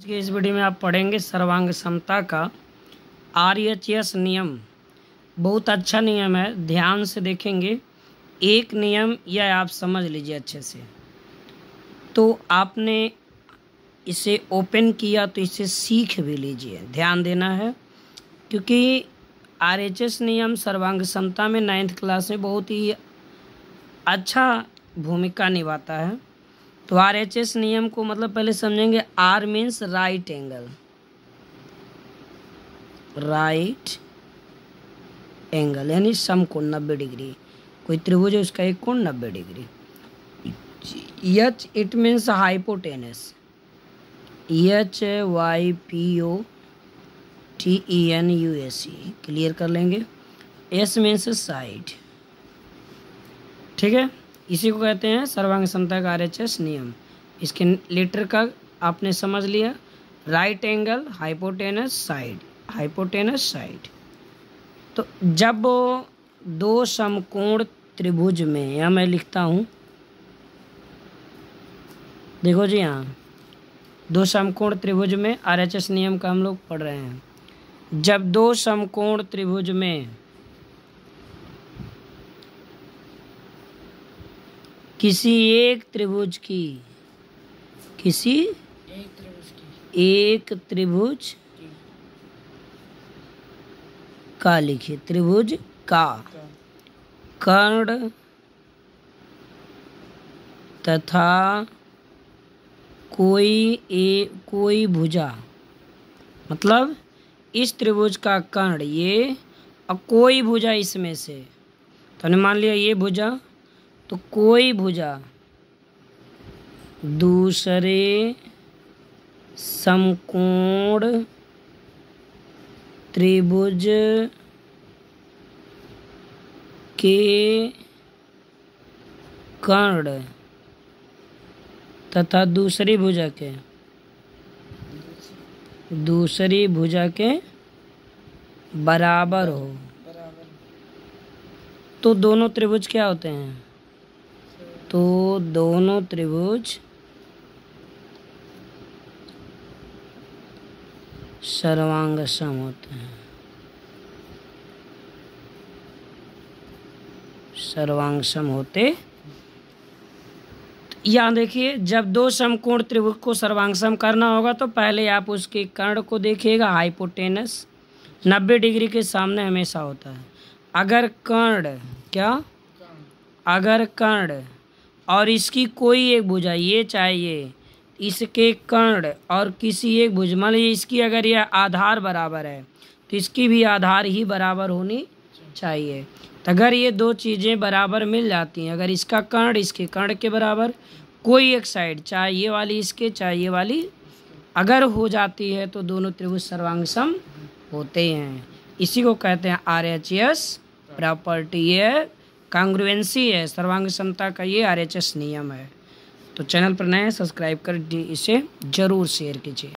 कि इस वीडियो में आप पढ़ेंगे सर्वांग समता का RHS नियम। बहुत अच्छा नियम है, ध्यान से देखेंगे। एक नियम यह आप समझ लीजिए अच्छे से। तो आपने इसे ओपन किया तो इसे सीख भी लीजिए, ध्यान देना है, क्योंकि RHS नियम सर्वांग समता में 9th क्लास में बहुत ही अच्छा भूमिका निभाता है। तो RHS नियम को मतलब पहले समझेंगे। R means right angle, right angle यानी समकोण 90 डिग्री। कोई त्रिभुज है उसका एक कोण 90 degree. H it means hypotenuse, HYPOTENUS, clear कर लेंगे। S मीन्स साइड, ठीक है। इसी को कहते हैं सर्वांग समता का RHS नियम। इसके लेटर का आपने समझ लिया। Right angle, hypotenuse, side, hypotenuse, side. तो जब दो समकोण त्रिभुज में, यहाँ मैं लिखता हूँ, देखो जी, यहाँ दो समकोण त्रिभुज में RHS नियम का हम लोग पढ़ रहे हैं। जब दो समकोण त्रिभुज में किसी एक त्रिभुज का लिखिए, त्रिभुज का कर्ण तथा कोई भुजा, मतलब इस त्रिभुज का कर्ण ये और कोई भुजा इसमें से, तो हमने मान लिया ये भुजा, तो कोई भुजा दूसरे समकोण त्रिभुज के कर्ण तथा दूसरी भुजा के बराबर हो, तो दोनों त्रिभुज क्या होते हैं? तो दोनों त्रिभुज सर्वांगसम होते हैं। सर्वांगसम होते, यहाँ देखिए, जब दो समकोण त्रिभुज को सर्वांगसम करना होगा तो पहले आप उसके कर्ण को देखिएगा। हाइपोटेनस 90 डिग्री के सामने हमेशा होता है। अगर कर्ण और इसकी कोई एक भुजा, ये चाहिए इसके कर्ण और किसी एक भुज, मान लीजिए इसकी अगर यह आधार बराबर है तो इसकी भी आधार ही बराबर होनी चाहिए। तो अगर ये दो चीज़ें बराबर मिल जाती हैं, अगर इसका कर्ण इसके कर्ण के बराबर, कोई एक साइड, चाहे ये वाली इसके चाहे ये वाली, अगर हो जाती है तो दोनों त्रिभुज सर्वांगसम होते हैं। इसी को कहते हैं RHS प्रॉपर्टी है, कांग्रुएंसी है, सर्वांग समता का ये RHS नियम है। तो चैनल पर नए हैं, सब्सक्राइब कर इसे ज़रूर शेयर कीजिए।